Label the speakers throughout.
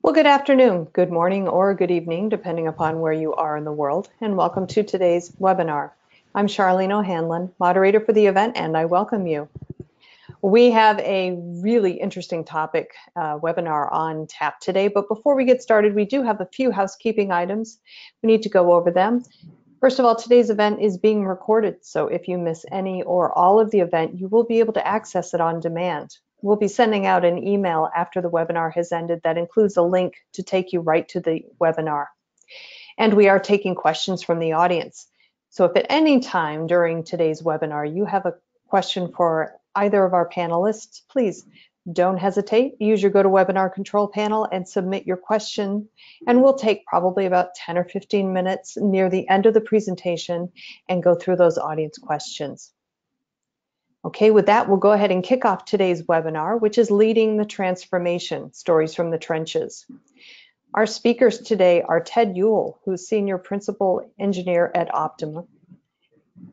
Speaker 1: Well, good afternoon, good morning, or good evening, depending upon where you are in the world, and welcome to today's webinar. I'm Charlene O'Hanlon, moderator for the event, and I welcome you. We have a really interesting topic webinar on tap today, but before we get started, we do have a few housekeeping items. We need to go over them. First of all, today's event is being recorded, so if you miss any or all of the event, you will be able to access it on demand. We'll be sending out an email after the webinar has ended that includes a link to take you right to the webinar. And we are taking questions from the audience. So if at any time during today's webinar you have a question for either of our panelists, please don't hesitate. Use your GoToWebinar control panel and submit your question. And we'll take probably about 10 or 15 minutes near the end of the presentation and go through those audience questions. Okay, with that, we'll go ahead and kick off today's webinar, which is Leading the Transformation, Stories from the Trenches. Our speakers today are Ted Youel, who's Senior Principal Engineer at Optimum,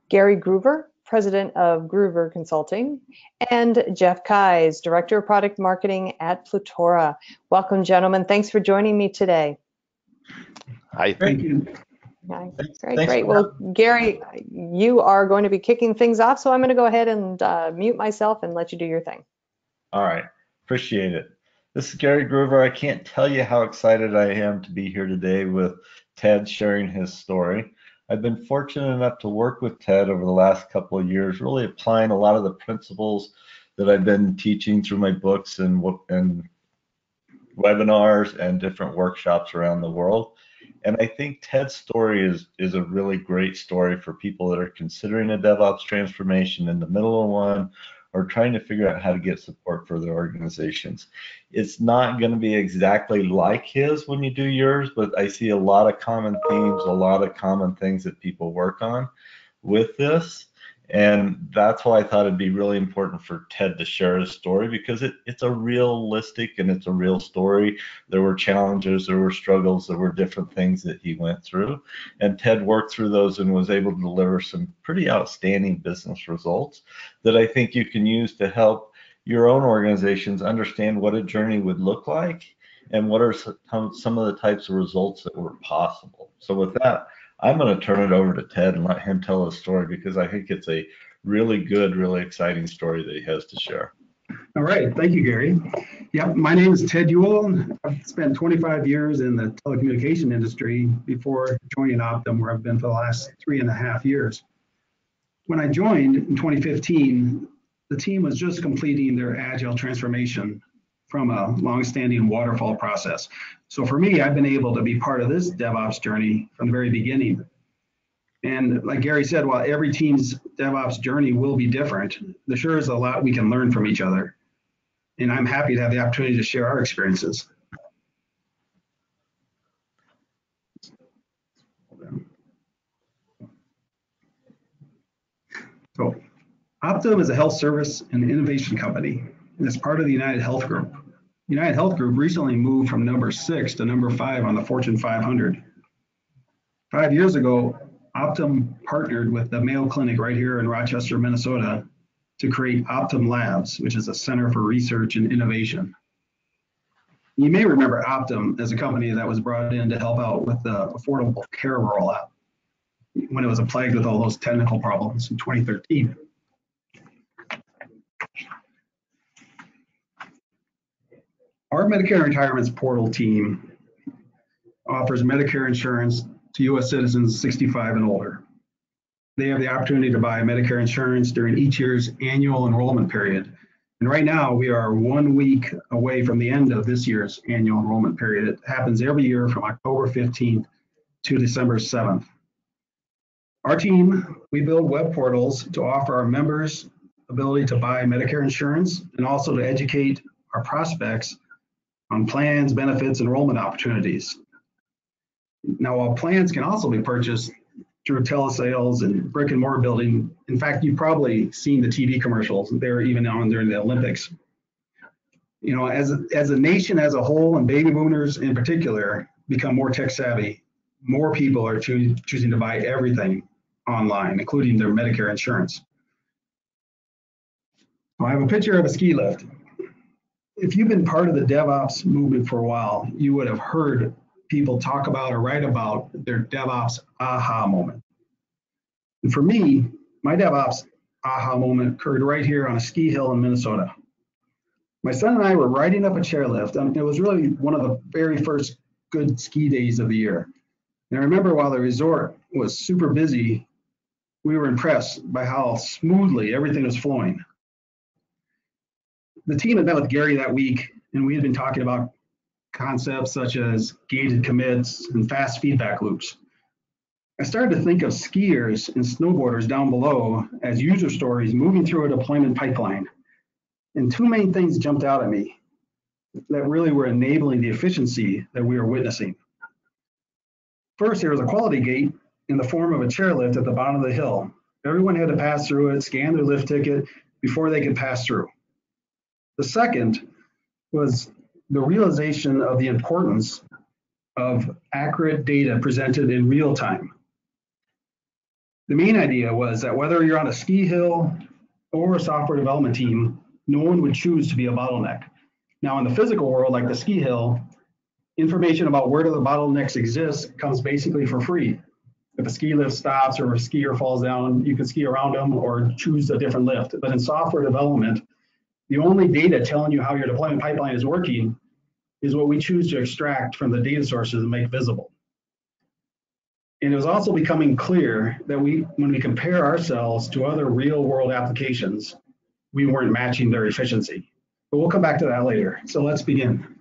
Speaker 1: Gary Gruver, President of Gruver Consulting, and Jeff Keyes, Director of Product Marketing at Plutora. Welcome, gentlemen. Thanks for joining me today.
Speaker 2: Hi. Thank you.
Speaker 1: Hi. Great. Well, Gary, you are going to be kicking things off, so I'm going to go ahead and mute myself and let you do your thing.
Speaker 2: All right. Appreciate it. This is Gary Gruver. I can't tell you how excited I am to be here today with Ted sharing his story. I've been fortunate enough to work with Ted over the last couple of years, really applying a lot of the principles that I've been teaching through my books and webinars and different workshops around the world. And I think Ted's story is a really great story for people that are considering a DevOps transformation in the middle of one, or trying to figure out how to get support for their organizations. It's not going to be exactly like his when you do yours, but I see a lot of common themes, a lot of common things that people work on with this. And that's why I thought it'd be really important for Ted to share his story, because it's a realistic and it's a real story. There were challenges, there were struggles, there were different things that he went through. And Ted worked through those and was able to deliver some pretty outstanding business results that I think you can use to help your own organizations understand what a journey would look like and what are some of the types of results that were possible. So with that, I'm going to turn it over to Ted and let him tell his story, because I think it's a really good, really exciting story that he has to share.
Speaker 3: All right. Thank you, Gary. Yeah, my name is Ted Youel. I've spent 25 years in the telecommunication industry before joining Optum, where I've been for the last 3.5 years. When I joined in 2015, the team was just completing their agile transformation from a long-standing waterfall process. So for me, I've been able to be part of this DevOps journey from the very beginning. And like Gary said, while every team's DevOps journey will be different, there sure is a lot we can learn from each other. And I'm happy to have the opportunity to share our experiences. So Optum is a health service and innovation company, and it's part of the United Health Group. United Health Group recently moved from number 6 to number 5 on the Fortune 500. 5 years ago, Optum partnered with the Mayo Clinic right here in Rochester, Minnesota, to create Optum Labs, which is a center for research and innovation. You may remember Optum as a company that was brought in to help out with the Affordable Care rollout when it was plagued with all those technical problems in 2013. Our Medicare Retirement's portal team offers Medicare insurance to U.S. citizens 65 and older. They have the opportunity to buy Medicare insurance during each year's annual enrollment period. And right now, we are 1 week away from the end of this year's annual enrollment period. It happens every year from October 15th to December 7th. Our team, we build web portals to offer our members ability to buy Medicare insurance and also to educate our prospects on plans, benefits, enrollment opportunities. Now, while plans can also be purchased through telesales and brick and mortar building, in fact, you've probably seen the TV commercials. They're even on during the Olympics. You know, as a nation as a whole, and baby boomers in particular become more tech savvy, more people are choosing to buy everything online, including their Medicare insurance. I have a picture of a ski lift. if you've been part of the DevOps movement for a while, you would have heard people talk about or write about their DevOps aha moment. And for me, my DevOps aha moment occurred right here on a ski hill in Minnesota. My son and I were riding up a chairlift, and it was really one of the very first good ski days of the year. And I remember while the resort was super busy, we were impressed by how smoothly everything was flowing. The team had met with Gary that week, and we had been talking about concepts such as gated commits and fast feedback loops. I started to think of skiers and snowboarders down below as user stories moving through a deployment pipeline. And two main things jumped out at me that really were enabling the efficiency that we were witnessing. First, there was a quality gate in the form of a chairlift at the bottom of the hill. Everyone had to pass through it, scan their lift ticket before they could pass through. The second was the realization of the importance of accurate data presented in real time. The main idea was that whether you're on a ski hill or a software development team, no one would choose to be a bottleneck. Now, in the physical world, like the ski hill, information about where the bottlenecks exist comes basically for free. If a ski lift stops or a skier falls down, you can ski around them or choose a different lift. But in software development, the only data telling you how your deployment pipeline is working is what we choose to extract from the data sources and make visible. And it was also becoming clear that when we compare ourselves to other real world applications, we weren't matching their efficiency. But we'll come back to that later. So let's begin.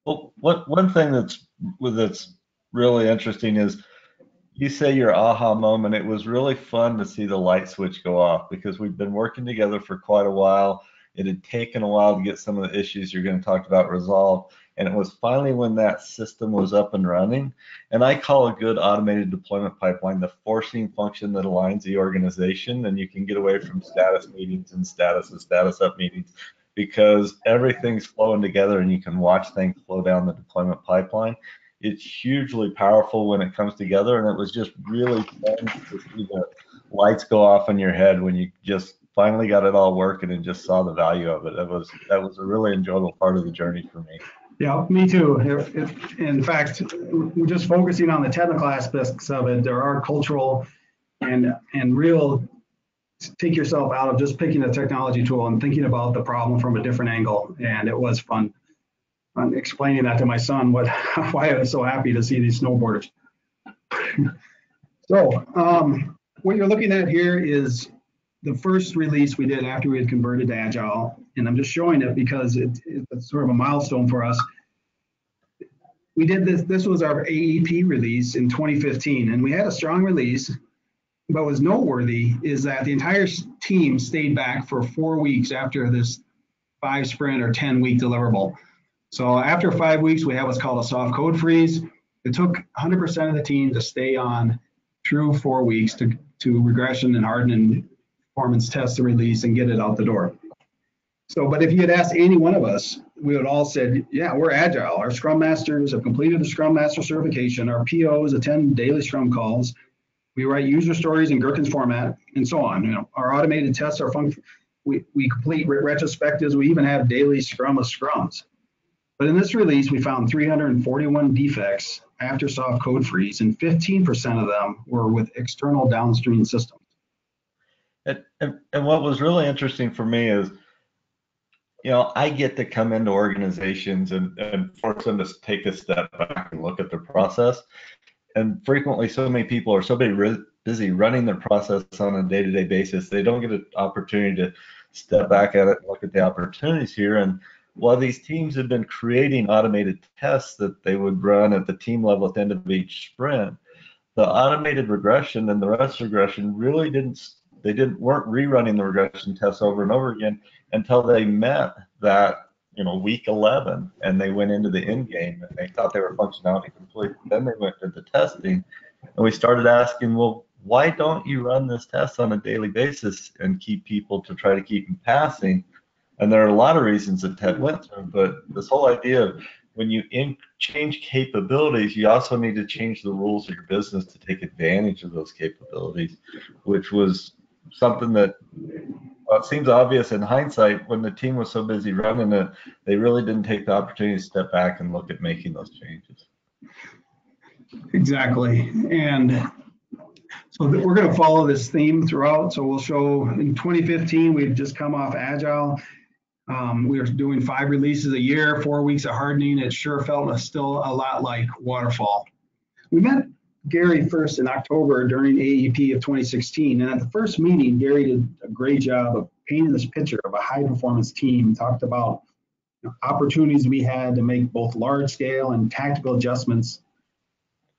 Speaker 2: Well, one thing that's really interesting is you say your aha moment. It was really fun to see the light switch go off because we've been working together for quite a while. It had taken a while to get some of the issues you're going to talk about resolved. And it was finally when that system was up and running. And I call a good automated deployment pipeline the forcing function that aligns the organization. And you can get away from status meetings and status up meetings because everything's flowing together and you can watch things flow down the deployment pipeline. It's hugely powerful when it comes together. And it was just really fun to see the lights go off in your head when you just finally got it all working and just saw the value of it. That was a really enjoyable part of the journey for me.
Speaker 3: Yeah, me too. In fact, we're just focusing on the technical aspects of it. There are cultural and real, take yourself out of just picking a technology tool and thinking about the problem from a different angle. And it was fun. I'm explaining that to my son, why I was so happy to see these snowboarders. So what you're looking at here is the first release we did after we had converted to Agile, and I'm just showing it because it's sort of a milestone for us. We did this was our AEP release in 2015, and we had a strong release, but what was noteworthy is that the entire team stayed back for 4 weeks after this 5-sprint or 10-week deliverable. So after 5 weeks, we have what's called a soft code freeze. It took 100% of the team to stay on through 4 weeks to regression and harden and performance test the release and get it out the door. So, but if you had asked any one of us, we would all said, yeah, we're agile. Our Scrum Masters have completed the Scrum Master certification. Our POs attend daily Scrum calls. We write user stories in Gherkin's format, and so on. You know, our automated tests are function. We complete retrospectives. We even have daily Scrum of Scrums. But in this release, we found 341 defects after soft code freeze, and 15% of them were with external downstream systems.
Speaker 2: And what was really interesting for me is, you know, I get to come into organizations and force them to take a step back and look at their process. And frequently, so many people are so busy running their process on a day-to-day basis, they don't get an opportunity to step back at it and look at the opportunities here. And while these teams have been creating automated tests that they would run at the team level at the end of each sprint, the automated regression and the rest regression really weren't rerunning the regression tests over and over again until they met that, you know, week 11 and they went into the end game and they thought they were functionality complete. Then they went to the testing and we started asking, well, why don't you run this test on a daily basis and keep people to try to keep them passing? And there are a lot of reasons that Ted went through, but this whole idea of when you change capabilities, you also need to change the rules of your business to take advantage of those capabilities, which was something that seems obvious in hindsight. When the team was so busy running it, they really didn't take the opportunity to step back and look at making those changes.
Speaker 3: Exactly. And so we're going to follow this theme throughout. So we'll show in 2015, we've just come off Agile. We were doing 5 releases a year, 4 weeks of hardening. It sure felt still a lot like waterfall. We met Gary first in October during AEP of 2016. And at the first meeting, Gary did a great job of painting this picture of a high performance team, talked about opportunities we had to make both large scale and tactical adjustments.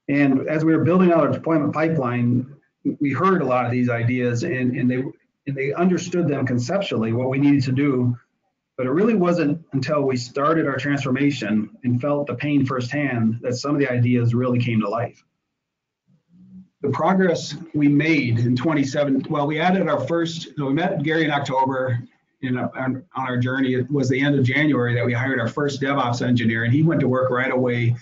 Speaker 3: And as we were building out our deployment pipeline, we heard a lot of these ideas and they understood them conceptually, what we needed to do. But it really wasn't until we started our transformation and felt the pain firsthand that some of the ideas really came to life. The progress we made in 2017, well, we added our first, so we met Gary in October on our journey. It was the end of January that we hired our first DevOps engineer, and he went to work right away,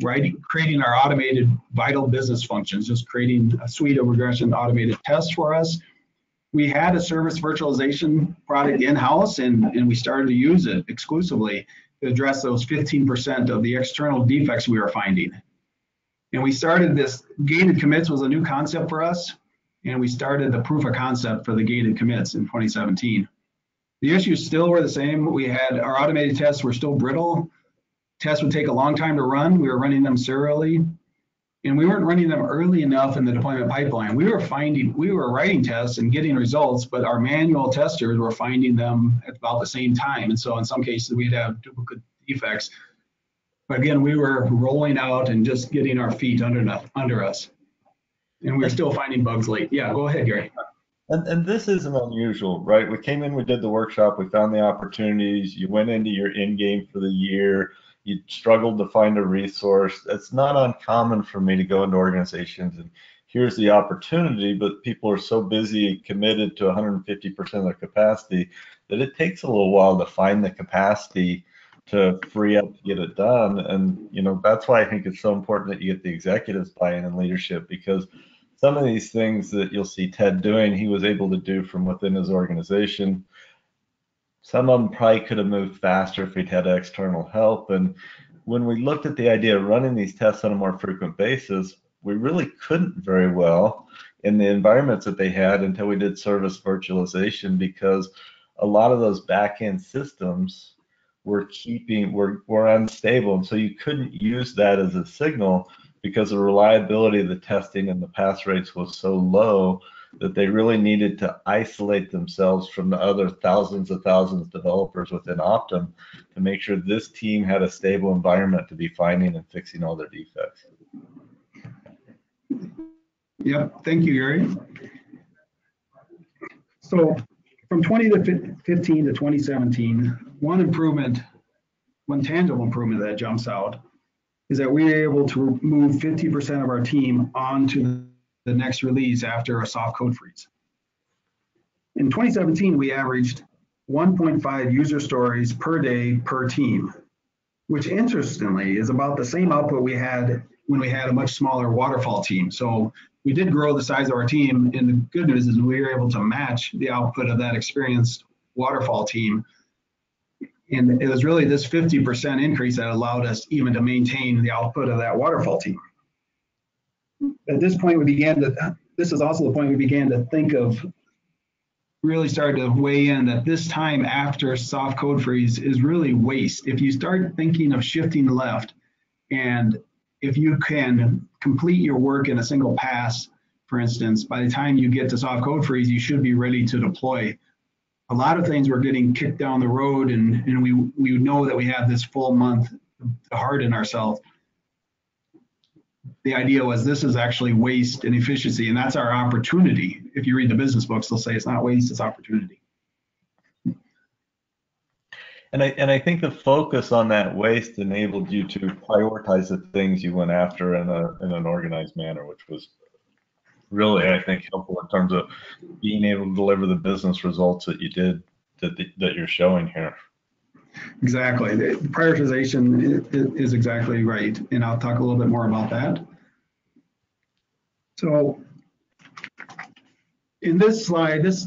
Speaker 3: creating our automated vital business functions, just creating a suite of regression automated tests for us. We had a service virtualization product in-house, and we started to use it exclusively to address those 15% of the external defects we were finding. And we started this, gated commits was a new concept for us, and we started the proof of concept for the gated commits in 2017. The issues still were the same. We had our automated tests were still brittle. Tests would take a long time to run. We were running them serially, and we weren't running them early enough in the deployment pipeline. We were writing tests and getting results, but our manual testers were finding them at about the same time. And so in some cases, we'd have duplicate defects. But again, we were rolling out and just getting our feet under us. And we were still finding bugs late. Yeah, go ahead, Gary.
Speaker 2: And this isn't unusual, right? We came in, we did the workshop, we found the opportunities, you went into your end game for the year, you struggled to find a resource. It's not uncommon for me to go into organizations and here's the opportunity, but people are so busy, committed to 150% of their capacity that it takes a little while to find the capacity to free up to get it done. And that's why I think it's so important that you get the executives buy-in and leadership, because some of these things that you'll see Ted doing, he was able to do from within his organization. Some of them probably could have moved faster if he'd had external help. And when we looked at the idea of running these tests on a more frequent basis, we really couldn't very well in the environments that they had until we did service virtualization, because a lot of those back-end systems were unstable. And so you couldn't use that as a signal because the reliability of the testing and the pass rates was so low that they really needed to isolate themselves from the other thousands of developers within Optum to make sure this team had a stable environment to be finding and fixing all their defects.
Speaker 3: Yep, thank you, Gary. So from 2015 to 2017, one tangible improvement that jumps out is that we were able to move 50% of our team onto the next release after a soft code freeze. In 2017, we averaged 1.5 user stories per day per team, which interestingly is about the same output we had when we had a much smaller waterfall team. So we did grow the size of our team, and the good news is we were able to match the output of that experienced waterfall team. And it was really this 50% increase that allowed us even to maintain the output of that waterfall team. At this point, this is also the point we began to think of, really started to weigh in that this time after soft code freeze is really waste. If you start thinking of shifting left, and if you can complete your work in a single pass, for instance, by the time you get to soft code freeze, you should be ready to deploy. A lot of things were getting kicked down the road, and we know that we have this full month to harden ourselves. The idea was this is actually waste and efficiency, and that's our opportunity. If you read the business books, they'll say it's not waste, it's opportunity.
Speaker 2: And I think the focus on that waste enabled you to prioritize the things you went after in an organized manner, which was really, I think, helpful in terms of being able to deliver the business results that you did, that you're showing here.
Speaker 3: Exactly. The prioritization is exactly right, and I'll talk a little bit more about that. So in this slide, this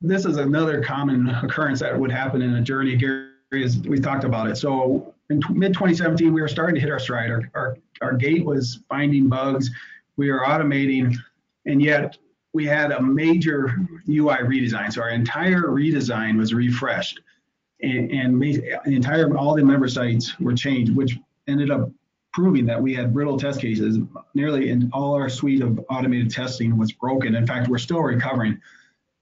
Speaker 3: is another common occurrence that would happen in a journey. Gary, we talked about it. So in mid 2017, we were starting to hit our stride. Our gate was finding bugs. We were automating, and yet we had a major UI redesign. So our entire redesign was refreshed, and all the member sites were changed, which ended up proving that we had brittle test cases. Nearly in all our suite of automated testing was broken. In fact, we're still recovering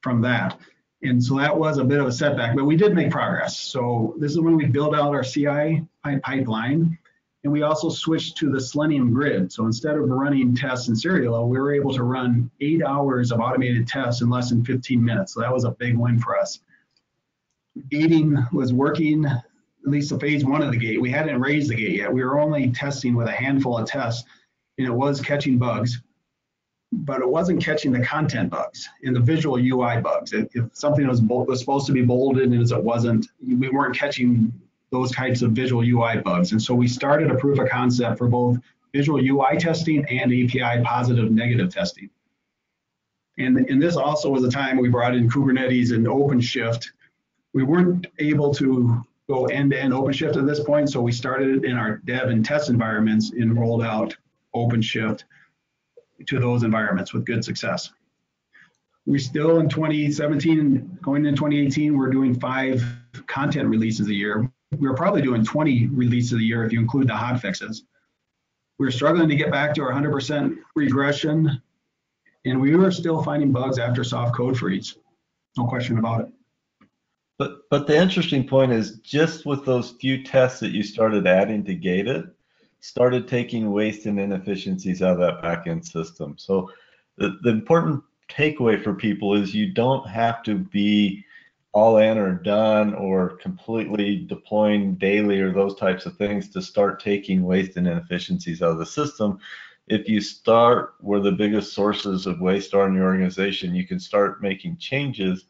Speaker 3: from that. And so that was a bit of a setback, but we did make progress. So this is when we built out our CI pipeline, and we also switched to the Selenium grid. So instead of running tests in serial, we were able to run 8 hours of automated tests in less than 15 minutes. So that was a big win for us. Gating was working, at least the phase 1 of the gate. We hadn't raised the gate yet. We were only testing with a handful of tests, and it was catching bugs, but it wasn't catching the content bugs and the visual UI bugs. If something was supposed to be bolded and it wasn't, we weren't catching those types of visual UI bugs. And so we started a proof of concept for both visual UI testing and API positive negative testing. And this also was a time we brought in Kubernetes and OpenShift. We weren't able to go end-to-end OpenShift at this point, so we started in our dev and test environments and rolled out OpenShift to those environments with good success. We still in 2017, going into 2018, we're doing 5 content releases a year. We're probably doing 20 releases a year if you include the hot fixes. We're struggling to get back to our 100% regression, and we were still finding bugs after soft code freeze. No question about it.
Speaker 2: But the interesting point is, just with those few tests that you started adding to gate it, started taking waste and inefficiencies out of that backend system. So the important takeaway for people is you don't have to be all in or done or completely deploying daily or those types of things to start taking waste and inefficiencies out of the system. If you start where the biggest sources of waste are in your organization, you can start making changes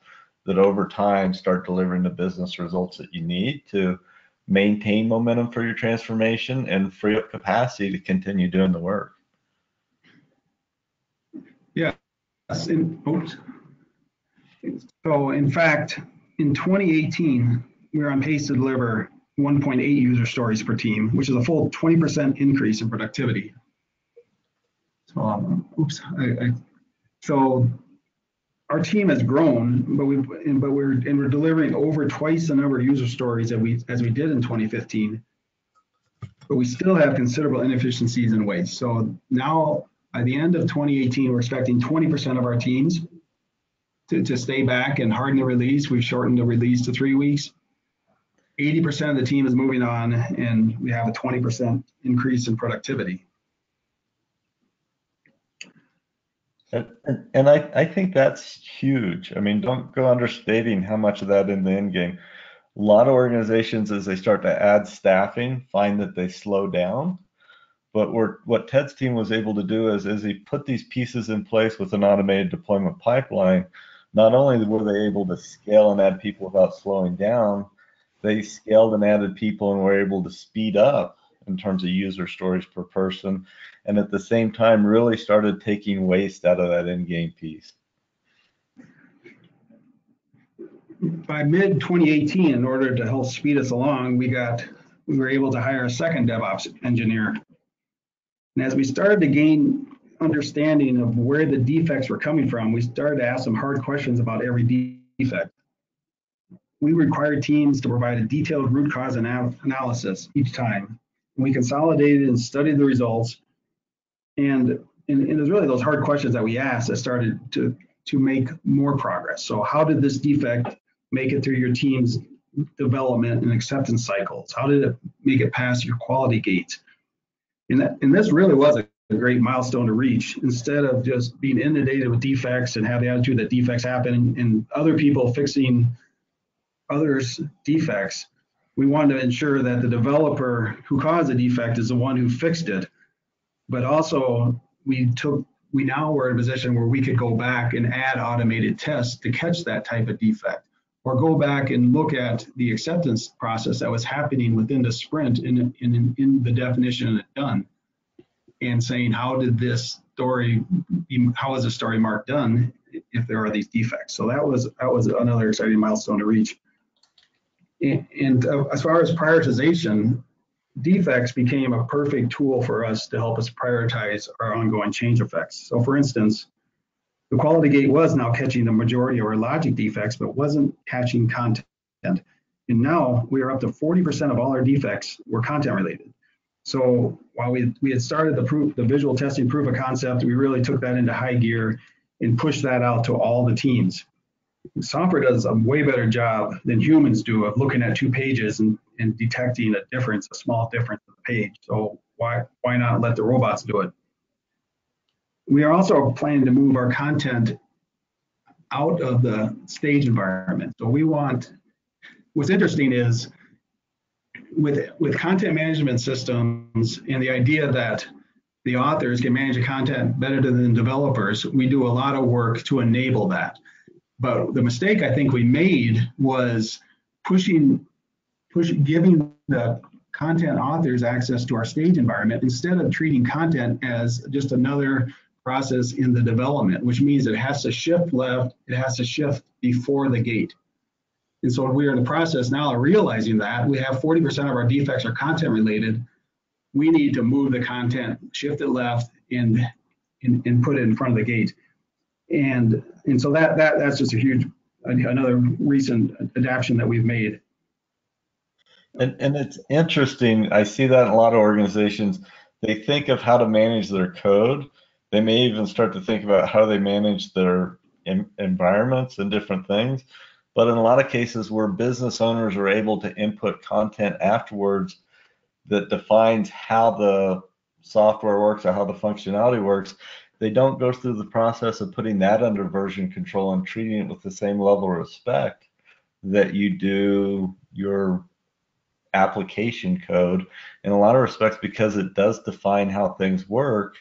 Speaker 2: that over time start delivering the business results that you need to maintain momentum for your transformation and free up capacity to continue doing the work.
Speaker 3: Yes. So in fact, in 2018, we were on pace to deliver 1.8 user stories per team, which is a full 20% increase in productivity. So, so our team has grown, but we're delivering over twice the number of user stories as we did in 2015. But we still have considerable inefficiencies and waste. So now, by the end of 2018, we're expecting 20% of our teams to stay back and harden the release. We've shortened the release to 3 weeks. 80% of the team is moving on, and we have a 20% increase in productivity.
Speaker 2: And I think that's huge. I mean, don't go understating how much of that in the end game. A lot of organizations, as they start to add staffing, find that they slow down. But what Ted's team was able to do is, as he put these pieces in place with an automated deployment pipeline, not only were they able to scale and add people without slowing down, they scaled and added people and were able to speed up in terms of user stories per person, and at the same time really started taking waste out of that in-game piece.
Speaker 3: By mid 2018, in order to help speed us along, we were able to hire a second DevOps engineer. And as we started to gain understanding of where the defects were coming from, we started to ask some hard questions about every defect. We required teams to provide a detailed root cause analysis each time. We consolidated and studied the results, and it was really those hard questions that we asked that started to make more progress. So how did this defect make it through your team's development and acceptance cycles? How did it make it past your quality gates? And this really was a great milestone to reach. Instead of just being inundated with defects and have the attitude that defects happen and other people fixing others' defects, we wanted to ensure that the developer who caused the defect is the one who fixed it. But also, we now were in a position where we could go back and add automated tests to catch that type of defect, or go back and look at the acceptance process that was happening within the sprint in the definition of done, and saying how is the story marked done, if there are these defects. So that was another exciting milestone to reach. And as far as prioritization, defects became a perfect tool for us to help us prioritize our ongoing change effects. So for instance, the quality gate was now catching the majority of our logic defects, but wasn't catching content. And now we are up to 40% of all our defects were content related. So while we had started the visual testing proof of concept, we really took that into high gear and pushed that out to all the teams. Software does a way better job than humans do of looking at 2 pages and detecting a difference, a small difference in the page. So why not let the robots do it? We are also planning to move our content out of the stage environment. So what's interesting is with content management systems and the idea that the authors can manage the content better than developers, we do a lot of work to enable that. But the mistake I think we made was giving the content authors access to our stage environment instead of treating content as just another process in the development, which means it has to shift left, it has to shift before the gate. And so we're in the process now of realizing that we have 40% of our defects are content related. We need to move the content, shift it left, and put it in front of the gate. And so that's just another recent adaptation that we've made.
Speaker 2: And it's interesting. I see that in a lot of organizations. They think of how to manage their code. They may even start to think about how they manage their environments and different things. But in a lot of cases where business owners are able to input content afterwards that defines how the software works or how the functionality works, they don't go through the process of putting that under version control and treating it with the same level of respect that you do your application code. In a lot of respects, because it does define how things work,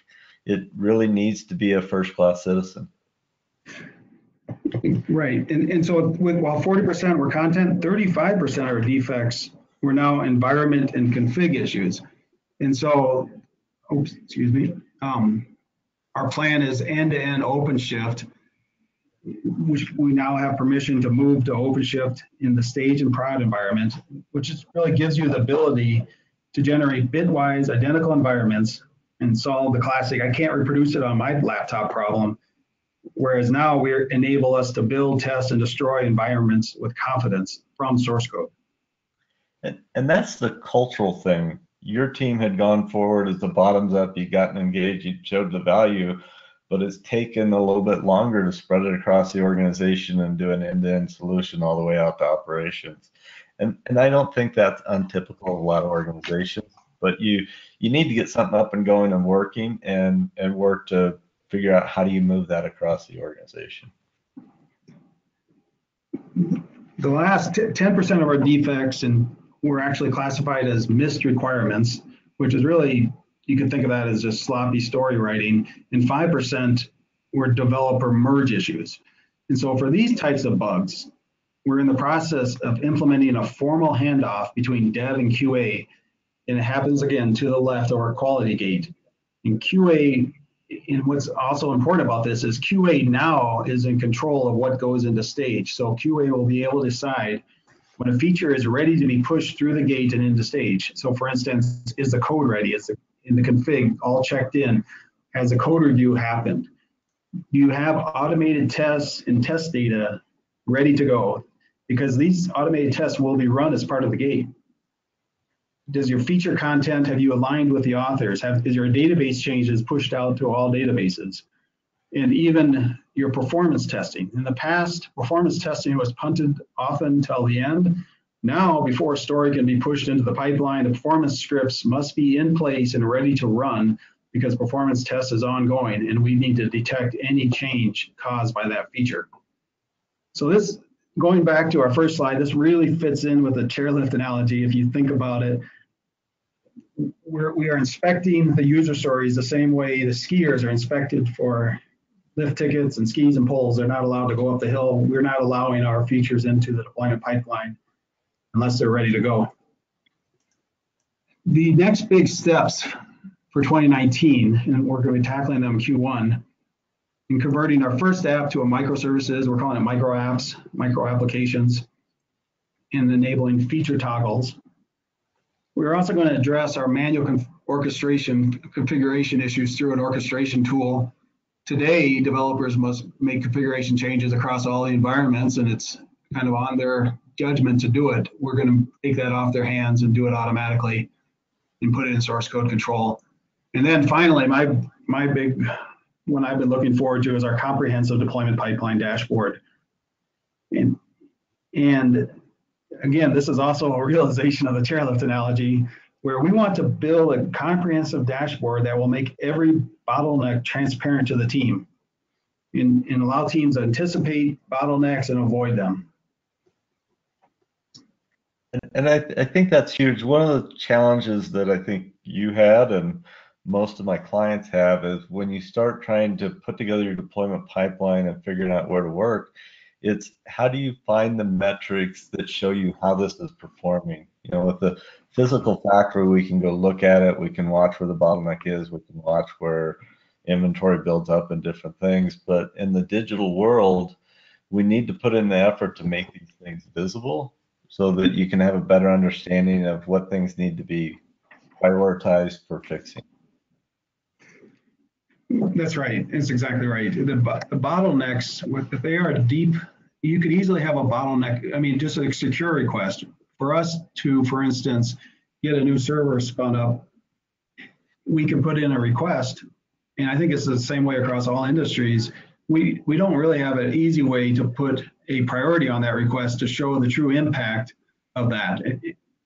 Speaker 2: it really needs to be a first-class citizen.
Speaker 3: Right, and so while 40% were content, 35% are defects were now environment and config issues. And so, our plan is end-to-end OpenShift, which we now have permission to move to OpenShift in the stage and prod environment, which really gives you the ability to generate bitwise identical environments and solve the classic, I can't reproduce it on my laptop problem. Whereas now we enable us to build, test, and destroy environments with confidence from source code.
Speaker 2: And that's the cultural thing. Your team had gone forward as the bottoms up, you gotten engaged, you showed the value, but it's taken a little bit longer to spread it across the organization and do an end-to-end solution all the way out to operations. And I don't think that's untypical of a lot of organizations, but you need to get something up and going and working and work to figure out how do you move that across the organization.
Speaker 3: The last 10% of our defects were actually classified as missed requirements, which is really, you can think of that as just sloppy story writing, and 5% were developer merge issues. And so for these types of bugs, we're in the process of implementing a formal handoff between dev and QA, and it happens again to the left of our quality gate. And QA, and what's also important about this is QA now is in control of what goes into stage. So QA will be able to decide when a feature is ready to be pushed through the gate and into stage. So for instance, is the code ready? Is in the config all checked in? Has the code review happened? Do you have automated tests and test data ready to go? Because these automated tests will be run as part of the gate. Does your feature content, have you aligned with the authors? Is your database changes pushed out to all databases? And even your performance testing. In the past, performance testing was punted often till the end. Now, before a story can be pushed into the pipeline, the performance scripts must be in place and ready to run because performance test is ongoing and we need to detect any change caused by that feature. So this, going back to our first slide, this really fits in with the chairlift analogy. If you think about it, we are inspecting the user stories the same way the skiers are inspected for lift tickets and skis and poles. They're not allowed to go up the hill. We're not allowing our features into the deployment pipeline unless they're ready to go. The next big steps for 2019, and we're going to be tackling them Q1, in converting our first app to a microservices. We're calling it micro apps, micro applications, and enabling feature toggles. We're also going to address our manual orchestration configuration issues through an orchestration tool. Today, developers must make configuration changes across all the environments, and it's kind of on their judgment to do it. We're going to take that off their hands and do it automatically and put it in source code control. And then finally, my big one I've been looking forward to is our comprehensive deployment pipeline dashboard. And again, this is also a realization of the chairlift analogy, where we want to build a comprehensive dashboard that will make every bottleneck transparent to the team and allow teams to anticipate bottlenecks and avoid them.
Speaker 2: And I think that's huge. One of the challenges that I think you had and most of my clients have is when you start trying to put together your deployment pipeline and figuring out where to work, it's how do you find the metrics that show you how this is performing? You know, with the physical factory, we can go look at it, we can watch where the bottleneck is, we can watch where inventory builds up and different things. But in the digital world, we need to put in the effort to make these things visible so that you can have a better understanding of what things need to be prioritized for fixing.
Speaker 3: That's right. That's exactly right. The bottlenecks, if they are deep, you could easily have a bottleneck. I mean, just a secure request for us to, for instance, get a new server spun up. We can put in a request, and I think it's the same way across all industries. We don't really have an easy way to put a priority on that request to show the true impact of that.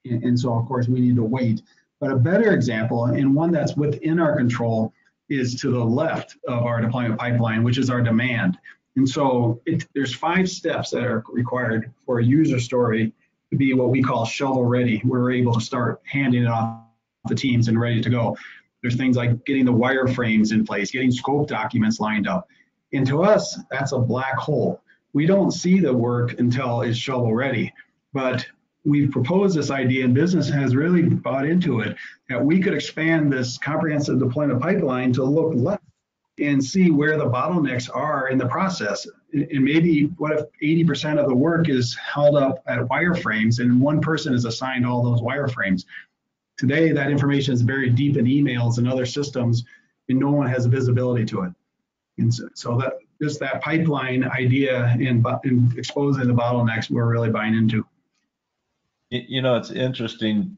Speaker 3: And so, of course, we need to wait. But a better example, and one that's within our control, is to the left of our deployment pipeline, which is our demand. And so there's 5 steps that are required for a user story to be what we call shovel ready. We're able to start handing it off to teams and ready to go. There's things like getting the wireframes in place, getting scope documents lined up. And to us, that's a black hole. We don't see the work until it's shovel ready. But we've proposed this idea, and business has really bought into it, that we could expand this comprehensive deployment pipeline to look left and see where the bottlenecks are in the process. And maybe what if 80% of the work is held up at wireframes and one person is assigned all those wireframes? Today, that information is buried deep in emails and other systems, and no one has visibility to it. And so that just that pipeline idea in exposing the bottlenecks we're really buying into.
Speaker 2: You know, it's interesting.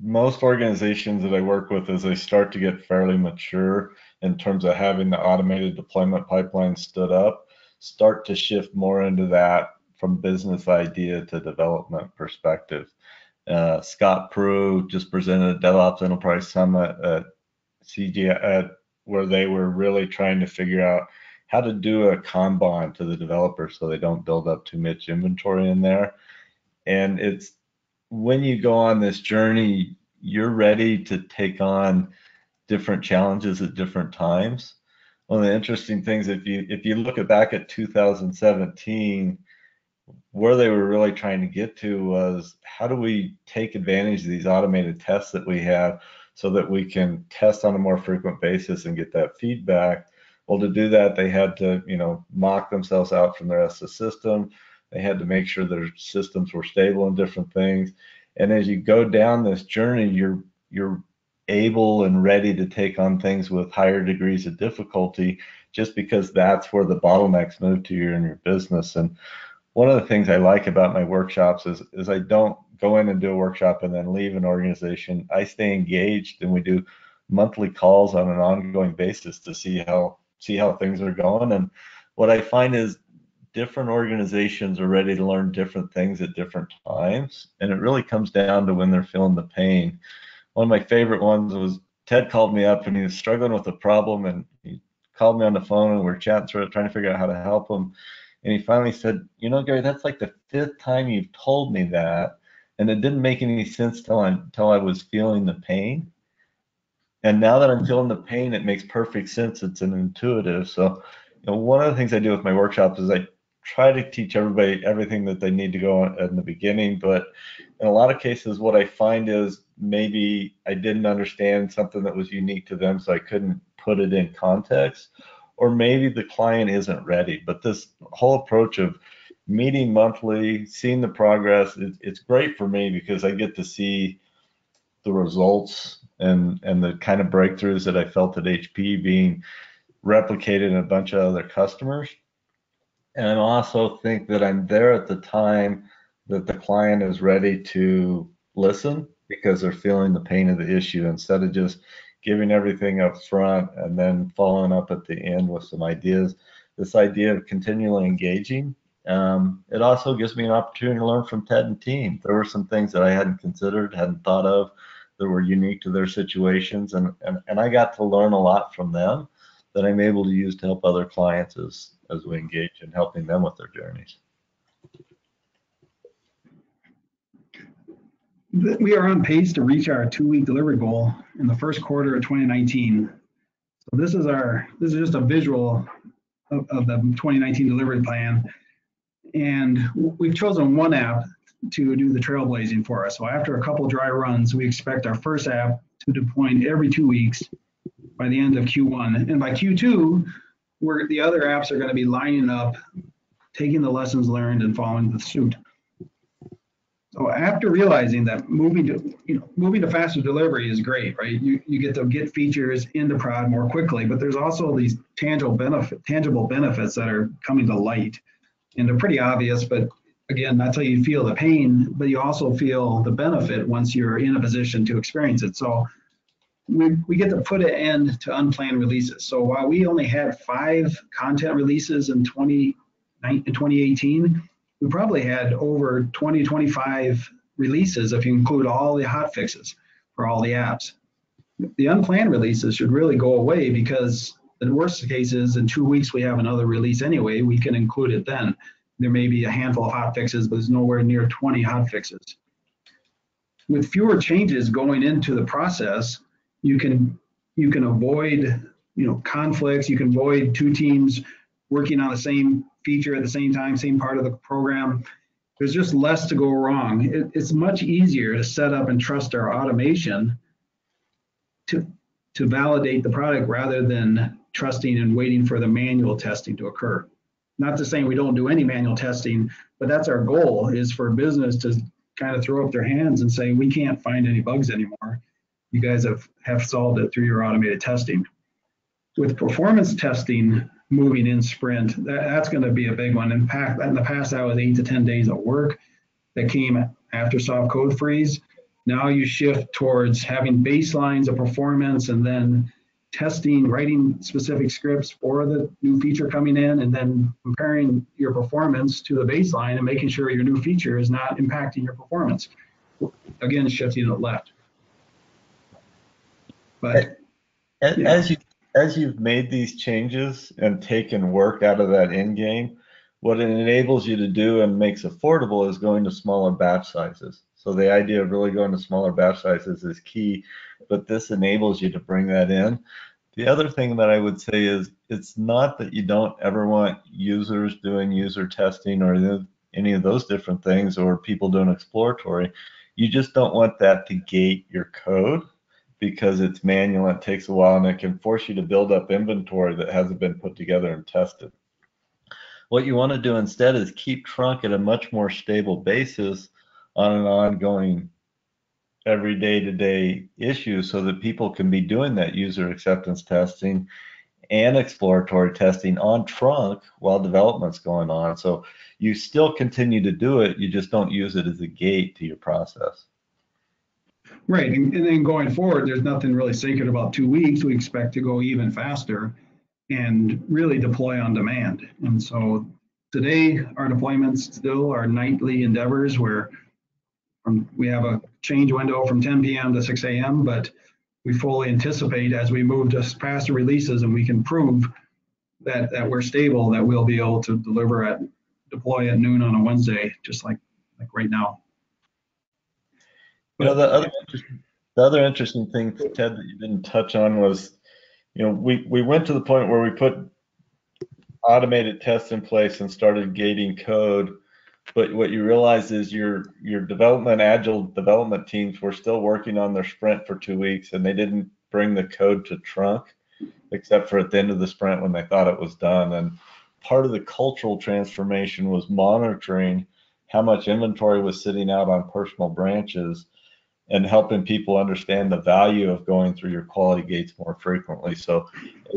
Speaker 2: Most organizations that I work with, as they start to get fairly mature in terms of having the automated deployment pipeline stood up, start to shift more into that from business idea to development perspective. Scott Prue just presented a DevOps Enterprise Summit at CGI, where they were really trying to figure out how to do a Kanban to the developers so they don't build up too much inventory in there. And it's when you go on this journey, you're ready to take on different challenges at different times. One of the interesting things, if you look back at 2017, where they were really trying to get to was how do we take advantage of these automated tests that we have so that we can test on a more frequent basis and get that feedback. Well, to do that, they had to, mock themselves out from the rest of the system. They had to make sure their systems were stable and different things. And as you go down this journey, you're able and ready to take on things with higher degrees of difficulty, just because that's where the bottlenecks move to in your business. And one of the things I like about my workshops is I don't go in and do a workshop and then leave an organization. I stay engaged, and we do monthly calls on an ongoing basis to see how things are going. And what I find is different organizations are ready to learn different things at different times, and it really comes down to when they're feeling the pain. One of my favorite ones was Ted called me up and he was struggling with a problem, and he called me on the phone and we're chatting through it, trying to figure out how to help him. And he finally said, Gary, that's like the 5th time you've told me that, and it didn't make any sense till I was feeling the pain. And now that I'm feeling the pain, it makes perfect sense. It's an intuitive. So, one of the things I do with my workshops is I try to teach everybody everything that they need to go on in the beginning. But in a lot of cases, what I find is maybe I didn't understand something that was unique to them, so I couldn't put it in context. or maybe the client isn't ready. But this whole approach of meeting monthly, seeing the progress, it's great for me because I get to see the results and the kind of breakthroughs that I felt at HP being replicated in a bunch of other customers. And I also think that I'm there at the time that the client is ready to listen because they're feeling the pain of the issue instead of just giving everything up front and then following up at the end with some ideas. This idea of continually engaging, it also gives me an opportunity to learn from Ted and team. There were some things that I hadn't considered, hadn't thought of, that were unique to their situations, and I got to learn a lot from them that I'm able to use to help other clients as we engage in helping them with their journeys.
Speaker 3: We are on pace to reach our 2-week delivery goal in the first quarter of 2019. So this is just a visual of the 2019 delivery plan. And we've chosen one app to do the trailblazing for us. So after a couple dry runs, we expect our first app to deploy every 2 weeks by the end of Q1. And by Q2, the other apps are going to be lining up, taking the lessons learned and following the suit. So after realizing that moving to faster delivery is great, right? You get to get features into prod more quickly, but there's also these tangible benefits that are coming to light. And they're pretty obvious, but again, that's how you feel the pain, but you also feel the benefit once you're in a position to experience it. So we get to put an end to unplanned releases. So while we only had 5 content releases in 2018, we probably had over 20, 25 releases if you include all the hot fixes for all the apps. The unplanned releases should really go away because the worst case is in 2 weeks we have another release anyway, we can include it then. There may be a handful of hot fixes, but there's nowhere near 20 hot fixes. With fewer changes going into the process, you can avoid conflicts. You can avoid 2 teams working on the same feature at the same time, same part of the program. There's just less to go wrong. It's much easier to set up and trust our automation to validate the product rather than trusting and waiting for the manual testing to occur. Not to say we don't do any manual testing, but that's our goal, is for business to kind of throw up their hands and say, we can't find any bugs anymore. You guys have solved it through your automated testing. With performance testing moving in sprint, that's going to be a big one. In the past, that was 8 to 10 days of work that came after soft code freeze. Now you shift towards having baselines of performance and then testing, writing specific scripts for the new feature coming in, and then comparing your performance to the baseline and making sure your new feature is not impacting your performance. Again, shifting to the left. But
Speaker 2: as you've made these changes and taken work out of that end game, what it enables you to do and makes affordable is going to smaller batch sizes. So the idea of really going to smaller batch sizes is key, but this enables you to bring that in. The other thing that I would say is it's not that you don't ever want users doing user testing or any of those different things or people doing exploratory. You just don't want that to gate your code because it's manual and it takes a while and it can force you to build up inventory that hasn't been put together and tested. What you want to do instead is keep trunk at a much more stable basis on an ongoing every day-to-day issue so that people can be doing that user acceptance testing and exploratory testing on trunk while development's going on. So you still continue to do it, you just don't use it as a gate to your process.
Speaker 3: Right, and then going forward, there's nothing really sacred about 2 weeks. We expect to go even faster and really deploy on demand. And so today, our deployments still are nightly endeavors where we have a change window from 10 p.m. to 6 a.m., but we fully anticipate as we move to faster releases and we can prove that we're stable, that we'll be able to deploy at noon on a Wednesday, just like right now.
Speaker 2: You know, the other interesting thing, Ted, that you didn't touch on was, we went to the point where we put automated tests in place and started gating code. But what you realize is your agile development teams were still working on their sprint for 2 weeks and they didn't bring the code to trunk. except for at the end of the sprint when they thought it was done. And part of the cultural transformation was monitoring how much inventory was sitting out on personal branches and helping people understand the value of going through your quality gates more frequently. So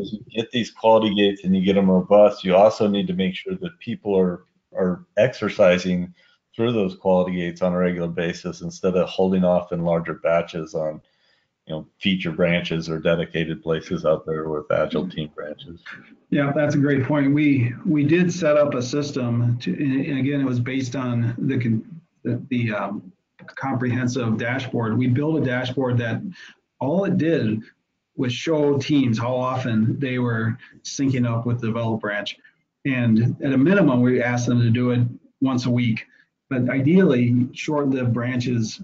Speaker 2: as you get these quality gates and you get them robust, you also need to make sure that people are exercising through those quality gates on a regular basis instead of holding off in larger batches on, feature branches or dedicated places out there with agile team branches.
Speaker 3: Yeah, that's a great point. We did set up a system to, and again, it was based on the comprehensive dashboard. We built a dashboard that all it did was show teams how often they were syncing up with the develop branch. And at a minimum, we asked them to do it once a week. But ideally, short-lived branches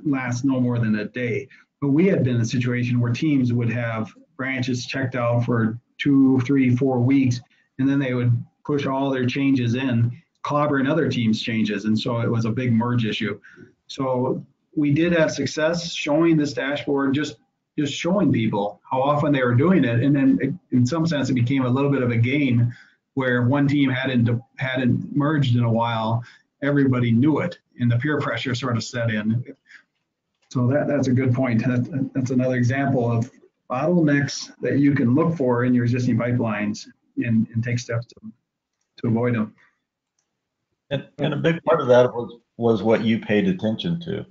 Speaker 3: last no more than a day. But we had been in a situation where teams would have branches checked out for 2, 3, 4 weeks, and then they would push all their changes in, clobbering other teams' changes. And so it was a big merge issue. So we did have success showing this dashboard, just showing people how often they were doing it. And then in some sense, it became a little bit of a game where one team hadn't merged in a while, everybody knew it, and the peer pressure sort of set in. So that's a good point. That's another example of bottlenecks that you can look for in your existing pipelines and take steps to avoid them.
Speaker 2: And a big part of that was what you paid attention to.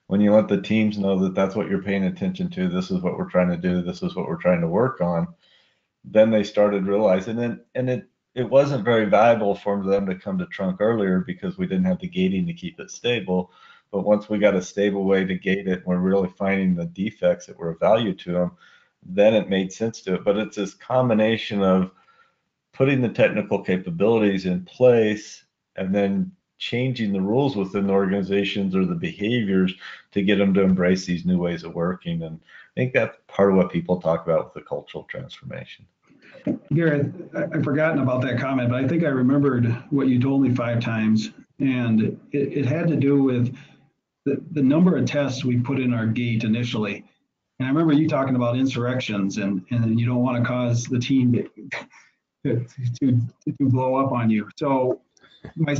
Speaker 2: When you let the teams know that that's what you're paying attention to, this is what we're trying to do, this is what we're trying to work on, then they started realizing it. And it wasn't very valuable for them to come to trunk earlier because we didn't have the gating to keep it stable. But once we got a stable way to gate it, and we're really finding the defects that were of value to them, then it made sense to it. But it's this combination of putting the technical capabilities in place and then changing the rules within the organizations or the behaviors to get them to embrace these new ways of working. And I think that's part of what people talk about with the cultural transformation.
Speaker 3: Gary, I've forgotten about that comment, but I think I remembered what you told me 5 times. And it had to do with the number of tests we put in our gate initially. And I remember you talking about insurrections and you don't want to cause the team to blow up on you. So my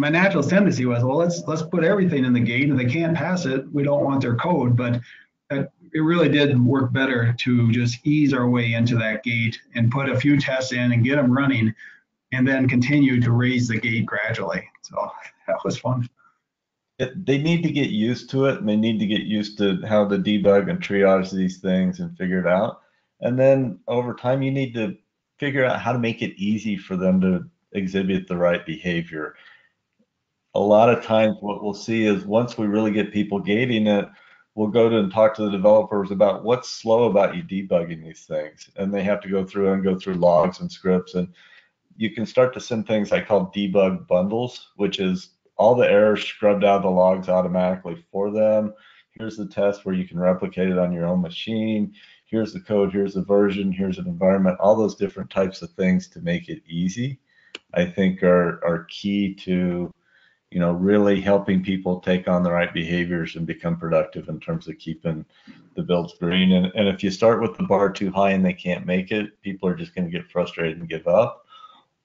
Speaker 3: natural tendency was, well, let's put everything in the gate, and they can't pass it, we don't want their code. But it really did work better to just ease our way into that gate and put a few tests in and get them running, and then continue to raise the gate gradually. So that was fun.
Speaker 2: They need to get used to it, and they need to get used to how to debug and triage these things and figure it out. And then over time, you need to figure out how to make it easy for them to exhibit the right behavior. A lot of times what we'll see is once we really get people gating it, we'll go to and talk to the developers about what's slow about you debugging these things. And they have to go through logs and scripts. And you can start to send things I call debug bundles, which is all the errors scrubbed out of the logs automatically for them. Here's the test where you can replicate it on your own machine. Here's the code, here's the version, here's an environment, all those different types of things to make it easy, I think are key to, really helping people take on the right behaviors and become productive in terms of keeping the builds green. And if you start with the bar too high and they can't make it, people are just going to get frustrated and give up.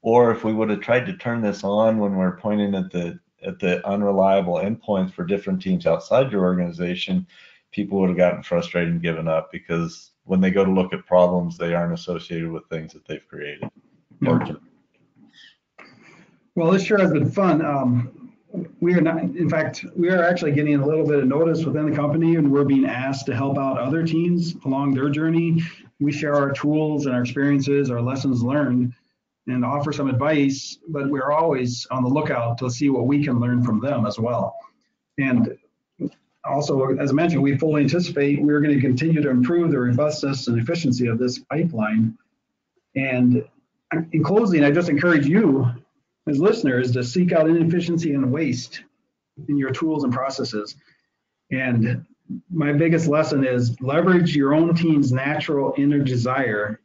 Speaker 2: Or if we would have tried to turn this on when we're pointing at the unreliable endpoints for different teams outside your organization, people would have gotten frustrated and given up, because when they go to look at problems, they aren't associated with things that they've created.
Speaker 3: Yeah. Well, this sure has been fun. We are actually getting a little bit of notice within the company, and we're being asked to help out other teams along their journey. We share our tools and our experiences, our lessons learned, and offer some advice, but we're always on the lookout to see what we can learn from them as well. And also, as I mentioned, we fully anticipate we're going to continue to improve the robustness and efficiency of this pipeline. And in closing, I just encourage you as listeners to seek out inefficiency and waste in your tools and processes. And my biggest lesson is leverage your own team's natural inner desire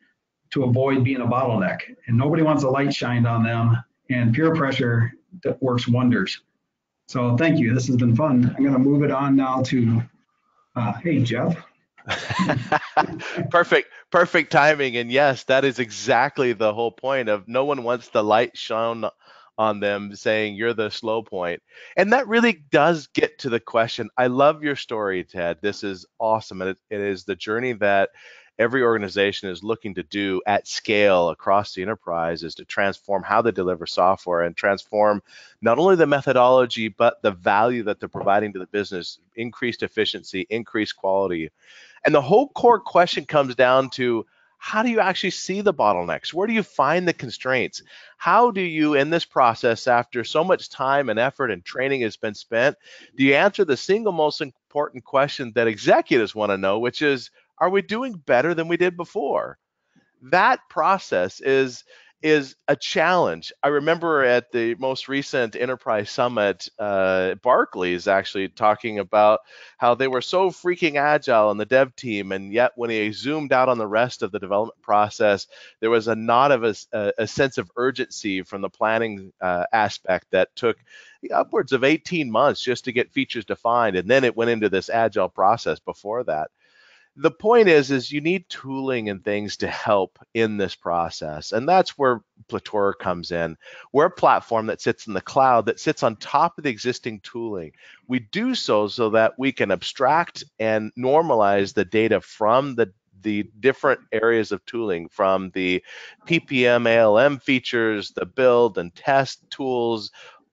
Speaker 3: to avoid being a bottleneck. And nobody wants a light shined on them, and peer pressure that works wonders. So thank you. This has been fun. I'm going to move it on now to, hey, Jeff.
Speaker 4: Perfect timing. And yes, that is exactly the whole point of no one wants the light shone on them saying you're the slow point. And that really does get to the question. I love your story, Ted. This is awesome. And it is the journey that every organization is looking to do at scale across the enterprise, is to transform how they deliver software and transform not only the methodology, but the value that they're providing to the business, increased efficiency, increased quality. And the whole core question comes down to, how do you actually see the bottlenecks? Where do you find the constraints? How do you, in this process, after so much time and effort and training has been spent, do you answer the single most important question that executives want to know, which is, are we doing better than we did before? That process is a challenge. I remember at the most recent enterprise summit, Barclays actually talking about how they were so freaking agile in the dev team, and yet when he zoomed out on the rest of the development process, there was a nod of a sense of urgency from the planning aspect that took upwards of 18 months just to get features defined, and then it went into this agile process before that. The point is you need tooling and things to help in this process, and that's where Plutora comes in. We're a platform that sits in the cloud, that sits on top of the existing tooling. We do so that we can abstract and normalize the data from the different areas of tooling, from the PPM ALM features, the build and test tools,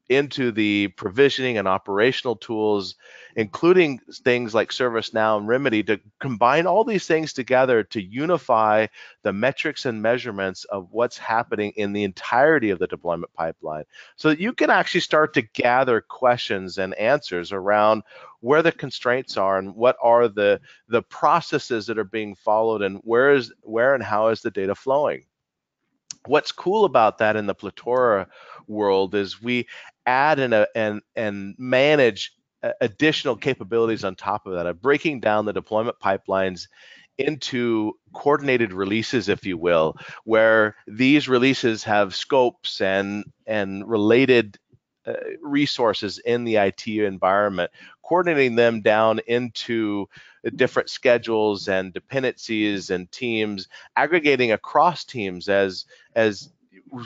Speaker 4: into the provisioning and operational tools, including things like ServiceNow and Remedy, to combine all these things together to unify the metrics and measurements of what's happening in the entirety of the deployment pipeline, so that you can actually start to gather questions and answers around where the constraints are and what are the processes that are being followed, and where and how is the data flowing. What's cool about that in the Plutora world is we add and manage additional capabilities on top of that, of breaking down the deployment pipelines into coordinated releases, if you will, where these releases have scopes and related resources in the IT environment, coordinating them down into different schedules and dependencies and teams, aggregating across teams as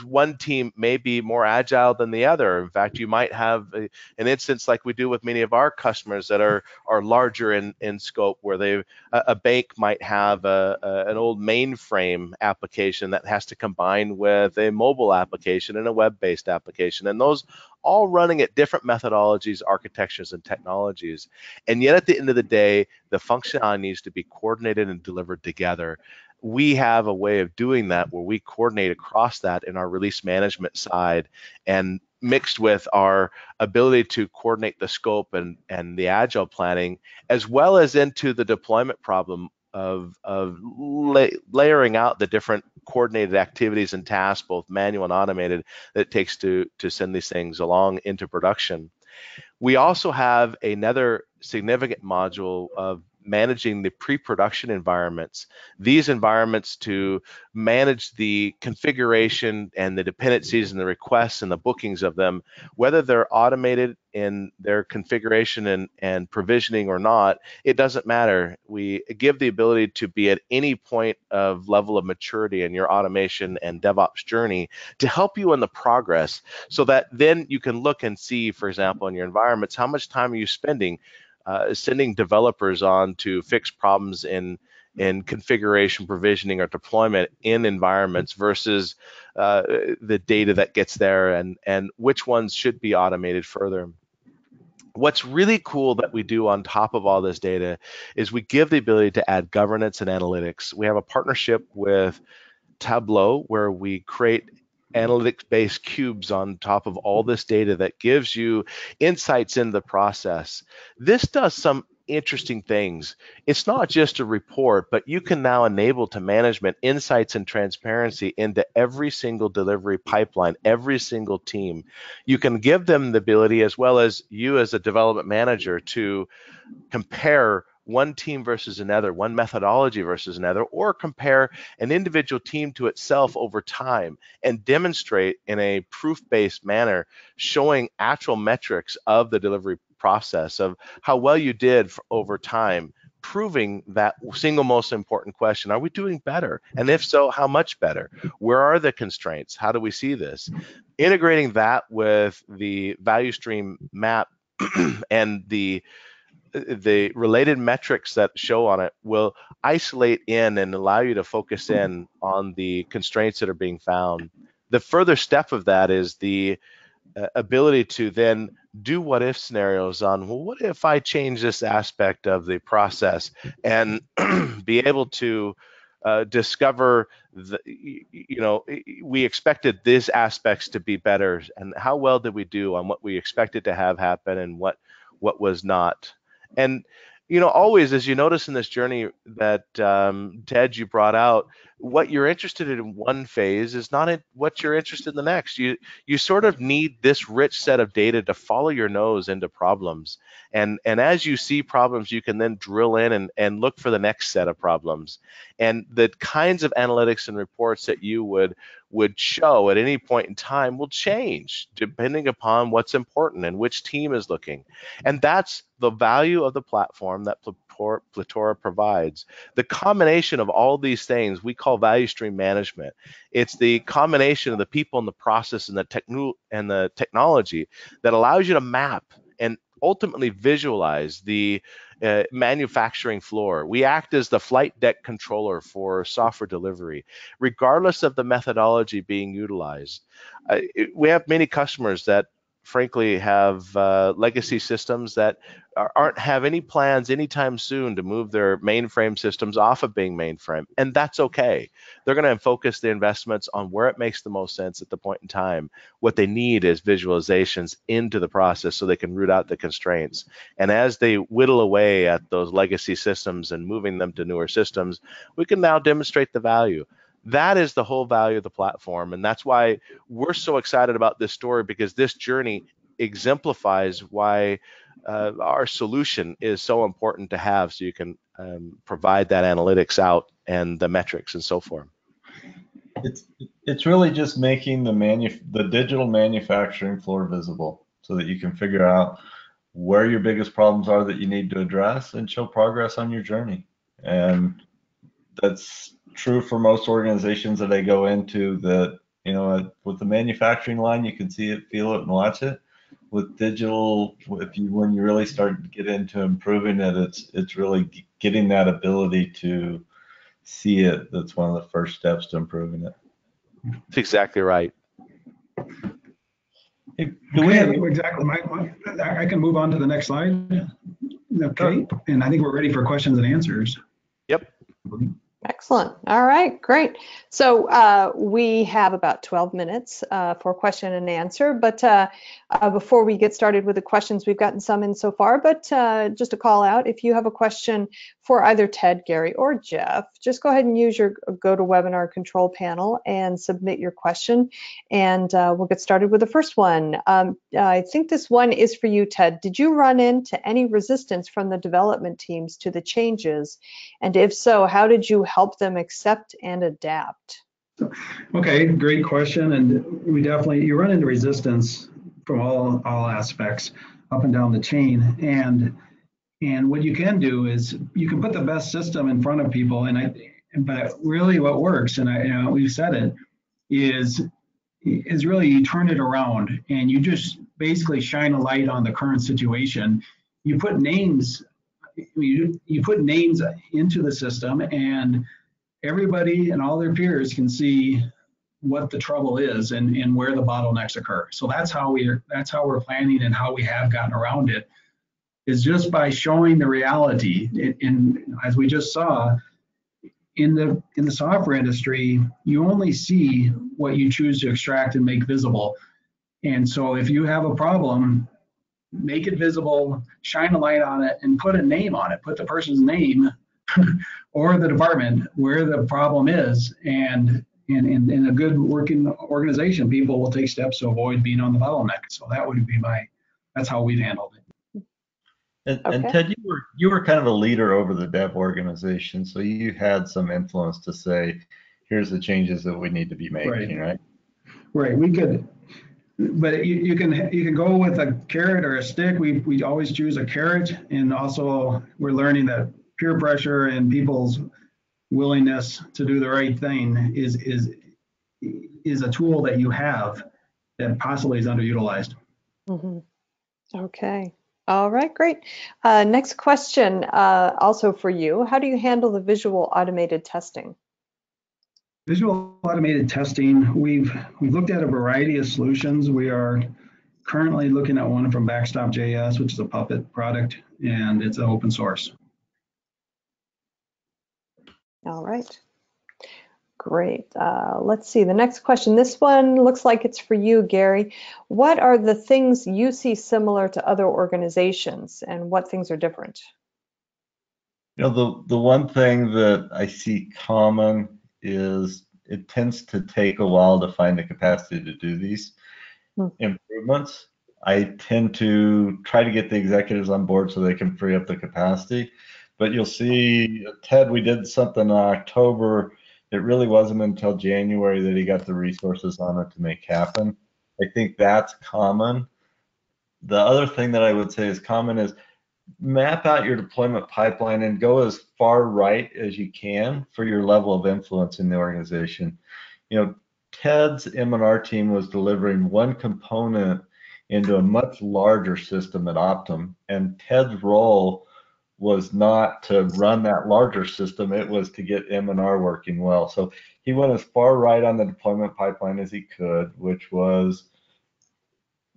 Speaker 4: one team may be more agile than the other. In fact, you might have an instance like we do with many of our customers that are larger in scope, where a bank might have an old mainframe application that has to combine with a mobile application and a web-based application, and those all running at different methodologies, architectures, and technologies. And yet at the end of the day, the functionality needs to be coordinated and delivered together. We have a way of doing that where we coordinate across that in our release management side, and mixed with our ability to coordinate the scope and the agile planning, as well as into the deployment problem of layering out the different coordinated activities and tasks, both manual and automated, that it takes to send these things along into production. We also have another significant module of managing the pre-production environments. These environments to manage the configuration and the dependencies and the requests and the bookings of them, whether they're automated in their configuration and provisioning or not, it doesn't matter. We give the ability to be at any point of level of maturity in your automation and DevOps journey to help you in the progress, so that then you can look and see, for example, in your environments, how much time are you spending sending developers on to fix problems in configuration, provisioning, or deployment in environments versus the data that gets there, and which ones should be automated further. What's really cool that we do on top of all this data is we give the ability to add governance and analytics. We have a partnership with Tableau where we create analytics-based cubes on top of all this data that gives you insights into the process. This does some interesting things. It's not just a report, but you can now enable to management insights and transparency into every single delivery pipeline, every single team. You can give them the ability, as well as you as a development manager, to compare one team versus another, one methodology versus another, or compare an individual team to itself over time and demonstrate in a proof-based manner, showing actual metrics of the delivery process, of how well you did over time, improving that single most important question. Are we doing better? And if so, how much better? Where are the constraints? How do we see this? Integrating that with the value stream map and the related metrics that show on it will isolate in and allow you to focus in on the constraints that are being found. The further step of that is the ability to then do what if scenarios on, well, what if I change this aspect of the process, and be able to discover we expected these aspects to be better, and how well did we do on what we expected to have happen and what was not. And always, as you notice in this journey that Ted, you brought out, what you're interested in one phase is not what you're interested in the next. You sort of need this rich set of data to follow your nose into problems, and as you see problems, you can then drill in and look for the next set of problems. And the kinds of analytics and reports that you would show at any point in time will change depending upon what's important and which team is looking. And that's the value of the platform that Plutora provides. The combination of all these things we call value stream management. It's the combination of the people and the process and the technology that allows you to map and ultimately visualize the manufacturing floor. We act as the flight deck controller for software delivery, regardless of the methodology being utilized. We have many customers that frankly have legacy systems that aren't have any plans anytime soon to move their mainframe systems off of being mainframe, and that's okay. They're going to focus the investments on where it makes the most sense at the point in time. What they need is visualizations into the process so they can root out the constraints. And as they whittle away at those legacy systems and moving them to newer systems, we can now demonstrate the value. That is the whole value of the platform, and that's why we're so excited about this story, because this journey exemplifies why our solution is so important to have, so you can provide that analytics out and the metrics and so forth.
Speaker 2: It's really just making the digital manufacturing floor visible so that you can figure out where your biggest problems are that you need to address and show progress on your journey. And that's true for most organizations that I go into. That with the manufacturing line, you can see it, feel it, and watch it. With digital, when you really start to get into improving it, it's really getting that ability to see it. That's one of the first steps to improving it.
Speaker 4: That's exactly right.
Speaker 3: Hey, exactly. I can move on to the next slide. Okay, and I think we're ready for questions and answers.
Speaker 4: Yep.
Speaker 1: Excellent. All right, great. So we have about 12 minutes for question and answer, but before we get started with the questions, we've gotten some in so far, but just a call out, if you have a question for either Ted, Gary, or Jeff, just go ahead and use your GoToWebinar control panel and submit your question, and we'll get started with the first one. I think this one is for you, Ted. Did you run into any resistance from the development teams to the changes? And if so, how did you help them accept and adapt?
Speaker 3: Okay, great question. And you run into resistance from all aspects up and down the chain. And what you can do is you can put the best system in front of people. But really what works, and we've said it, is really you turn it around and you just basically shine a light on the current situation. You put names into the system, and everybody and all their peers can see what the trouble is and where the bottlenecks occur. So that's how we're planning, and how we have gotten around it is just by showing the reality. And as we just saw in the software industry, you only see what you choose to extract and make visible. And so if you have a problem, make it visible, shine a light on it, and put a name on it. Put the person's name or the department where the problem is, and in a good working organization, people will take steps to avoid being on the bottleneck. So that would be that's how we've handled it.
Speaker 2: And Ted, you were kind of a leader over the dev organization, so you had some influence to say, here's the changes that we need to be making, right?
Speaker 3: Right. We could. But you can go with a carrot or a stick. We always choose a carrot, and also we're learning that peer pressure and people's willingness to do the right thing is a tool that you have that possibly is underutilized.
Speaker 1: Mm-hmm. Okay. All right, great. Next question, also for you. How do you handle the visual automated testing?
Speaker 3: Visual automated testing, we've looked at a variety of solutions. We are currently looking at one from Backstop.js, which is a Puppet product, and it's an open source.
Speaker 1: All right. Great. Let's see. The next question. This one looks like it's for you, Gary. What are the things you see similar to other organizations, and what things are different?
Speaker 2: You know, the one thing that I see common is it tends to take a while to find the capacity to do these improvements. I tend to try to get the executives on board so they can free up the capacity. But you'll see, Ted, we did something in October. It really wasn't until January that he got the resources on it to make happen. I think that's common. The other thing that I would say is common is map out your deployment pipeline and go as far right as you can for your level of influence in the organization. You know, Ted's M&R team was delivering one component into a much larger system at Optum, and Ted's role was not to run that larger system, it was to get M&R working well. So he went as far right on the deployment pipeline as he could, which was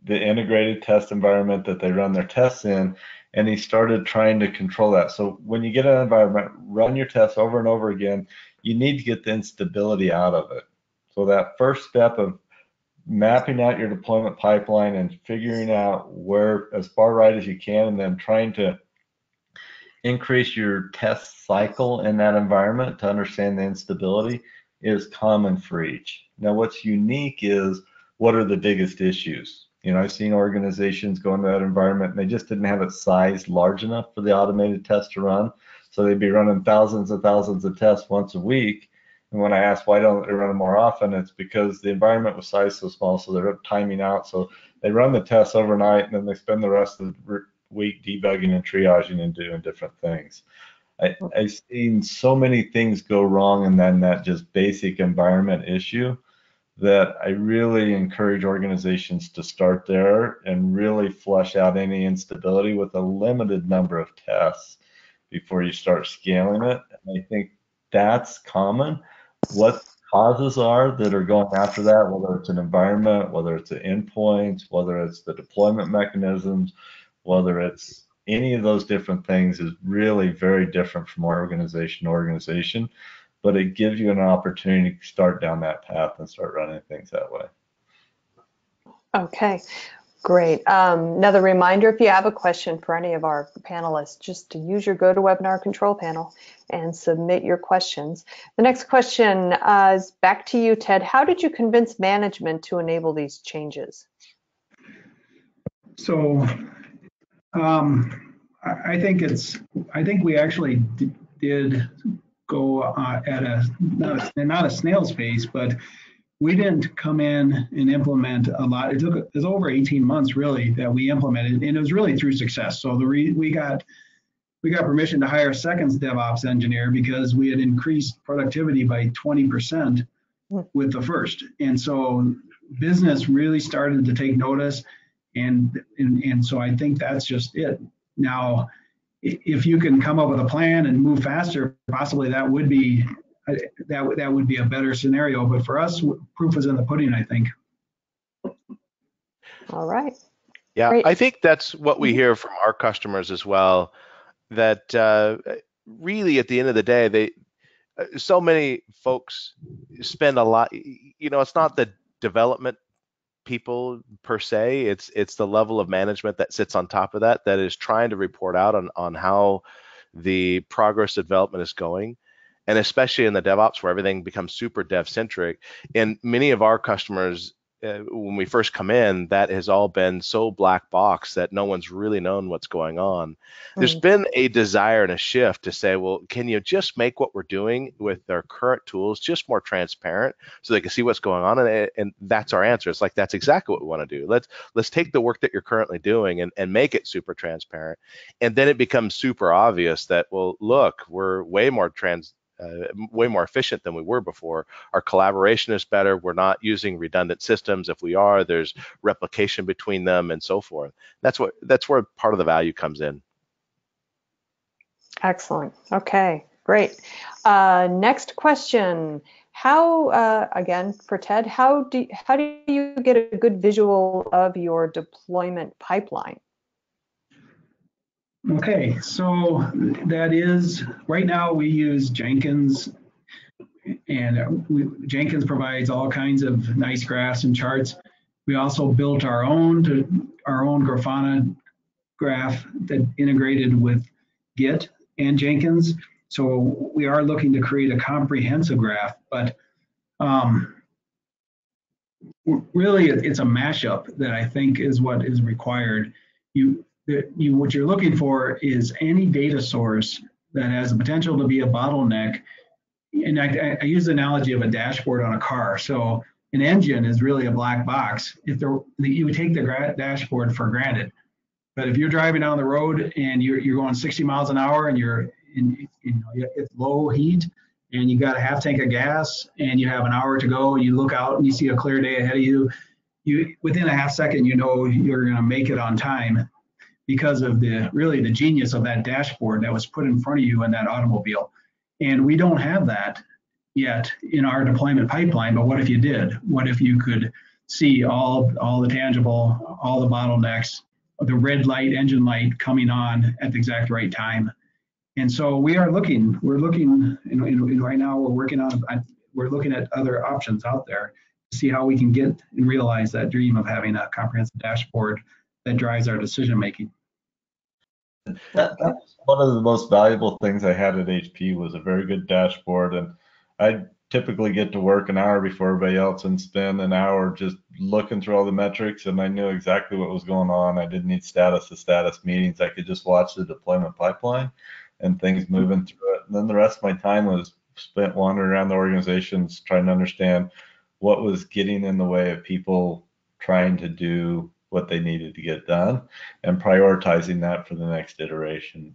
Speaker 2: the integrated test environment that they run their tests in, and he started trying to control that. So when you get an environment, run your tests over and over again, you need to get the instability out of it. So that first step of mapping out your deployment pipeline and figuring out where as far right as you can, and then trying to increase your test cycle in that environment to understand the instability is common for each. Now, what's unique is what are the biggest issues? You know, I've seen organizations go into that environment and they just didn't have it sized large enough for the automated test to run. So they'd be running thousands and thousands of tests once a week. And when I asked why don't they run them more often, it's because the environment was sized so small, so they're timing out. So they run the tests overnight and then they spend the rest of the week debugging and triaging and doing different things. I've seen so many things go wrong and then that just basic environment issue that I really encourage organizations to start there and really flush out any instability with a limited number of tests before you start scaling it. And I think that's common. What causes are that are going after that, whether it's an environment, whether it's the endpoints, whether it's the deployment mechanisms, whether it's any of those different things, is really very different from organization to organization, but it gives you an opportunity to start down that path and start running things that way.
Speaker 1: Okay, great. Another reminder, if you have a question for any of our panelists, just to use your GoToWebinar control panel and submit your questions. The next question is back to you, Ted. How did you convince management to enable these changes?
Speaker 3: So I think we actually did go at not a snail's pace, but we didn't come in and implement a lot. It was over 18 months really that we implemented, and it was really through success. So we got permission to hire a second DevOps engineer because we had increased productivity by 20% with the first, and so business really started to take notice. And so I think that's just it. Now, if you can come up with a plan and move faster, possibly that would be a better scenario. But for us, proof is in the pudding, I think.
Speaker 1: All right.
Speaker 4: Yeah,
Speaker 1: Great.
Speaker 4: I think that's what we hear from our customers as well. That really, at the end of the day, so many folks spend a lot. You know, it's not the development people per se, it's the level of management that sits on top of that is trying to report out on how the progress of development is going, and especially in the DevOps where everything becomes super dev centric. And many of our customers when we first come in, that has all been so black box that no one's really known what's going on. There's been a desire and a shift to say, well, can you just make what we're doing with our current tools just more transparent so they can see what's going on? And that's our answer. It's like, that's exactly what we want to do. Let's take the work that you're currently doing and make it super transparent. And then it becomes super obvious that, well, look, we're way more efficient than we were before. Our collaboration is better. We're not using redundant systems. If we are, there's replication between them and so forth. That's where part of the value comes in.
Speaker 1: Excellent. Okay, great. Next question. How, again, for Ted, how do you get a good visual of your deployment pipeline?
Speaker 3: Okay, so that is, right now we use Jenkins, and Jenkins provides all kinds of nice graphs and charts. We also built our own Grafana graph that integrated with Git and Jenkins. So we are looking to create a comprehensive graph, but really it's a mashup that I think is what is required. What you're looking for is any data source that has the potential to be a bottleneck. And I use the analogy of a dashboard on a car. So an engine is really a black box. You would take the dashboard for granted. But if you're driving down the road and you're going 60 miles an hour and it's low heat and you got a half tank of gas and you have an hour to go and you look out and you see a clear day ahead of you, within a half second, you know you're going to make it on time because of the genius of that dashboard that was put in front of you in that automobile. And we don't have that yet in our deployment pipeline, but what if you did? What if you could see all the tangible, all the bottlenecks, the red light, engine light coming on at the exact right time? And so we're looking, right now we're looking at other options out there to see how we can get and realize that dream of having a comprehensive dashboard that drives our decision making.
Speaker 2: That's one of the most valuable things I had at HP was a very good dashboard, and I typically get to work an hour before everybody else and spend an hour just looking through all the metrics, and I knew exactly what was going on. I didn't need status to status meetings. I could just watch the deployment pipeline and things moving through it. And then the rest of my time was spent wandering around the organizations trying to understand what was getting in the way of people trying to do what they needed to get done and prioritizing that for the next iteration.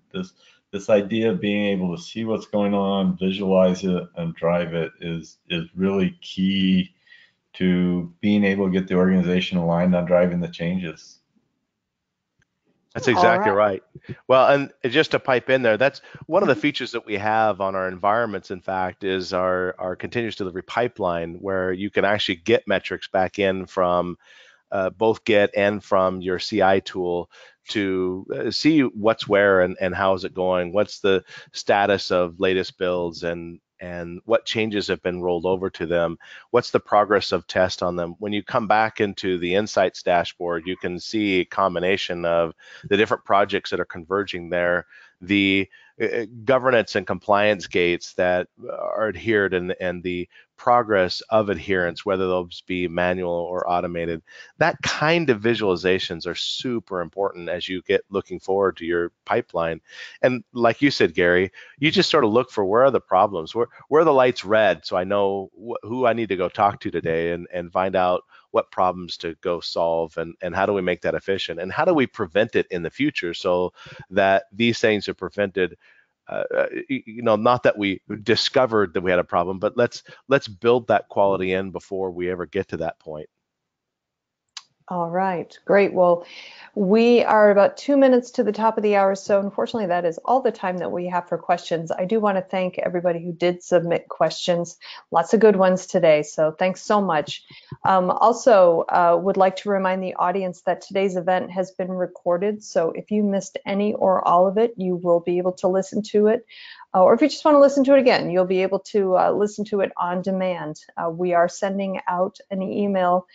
Speaker 2: This idea of being able to see what's going on, visualize it, and drive it is really key to being able to get the organization aligned on driving the changes.
Speaker 4: That's exactly right. Well, and just to pipe in there, that's one of the features that we have on our environments, in fact, is our continuous delivery pipeline, where you can actually get metrics back in from both Git and from your CI tool to see what's where and how is it going, what's the status of latest builds and what changes have been rolled over to them, what's the progress of test on them. When you come back into the Insights dashboard, you can see a combination of the different projects that are converging there, the governance and compliance gates that are adhered and the progress of adherence, whether those be manual or automated. That kind of visualizations are super important as you get looking forward to your pipeline. And like you said, Gary, you just sort of look for where are the problems, where are the lights red, so I know who I need to go talk to today and find out what problems to go solve and how do we make that efficient and how do we prevent it in the future so that these things are prevented. Not that we discovered that we had a problem, but let's build that quality in before we ever get to that point.
Speaker 1: All right, great. Well, we are about 2 minutes to the top of the hour, so unfortunately that is all the time that we have for questions. I do want to thank everybody who did submit questions. Lots of good ones today, so thanks so much. Also, would like to remind the audience that today's event has been recorded, so if you missed any or all of it, you will be able to listen to it. Or if you just want to listen to it again, you'll be able to listen to it on demand. We are sending out an email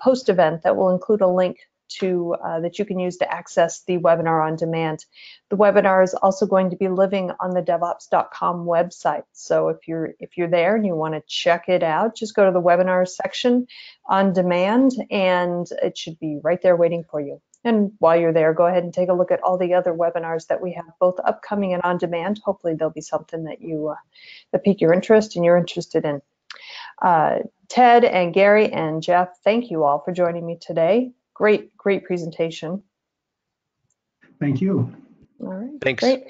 Speaker 1: post-event that will include a link that you can use to access the webinar on demand. The webinar is also going to be living on the devops.com website. So if you're there and you want to check it out, just go to the webinar section on demand, and it should be right there waiting for you. And while you're there, go ahead and take a look at all the other webinars that we have, both upcoming and on demand. Hopefully there'll be something that that pique your interest and you're interested in. Ted and Gary and Jeff, thank you all for joining me today. Great presentation.
Speaker 3: Thank you.
Speaker 1: All right,
Speaker 4: Thanks.
Speaker 1: great.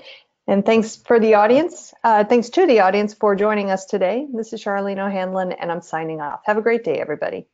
Speaker 1: And thanks for the audience. Thanks to the audience for joining us today. This is Charlene O'Hanlon, and I'm signing off. Have a great day, everybody.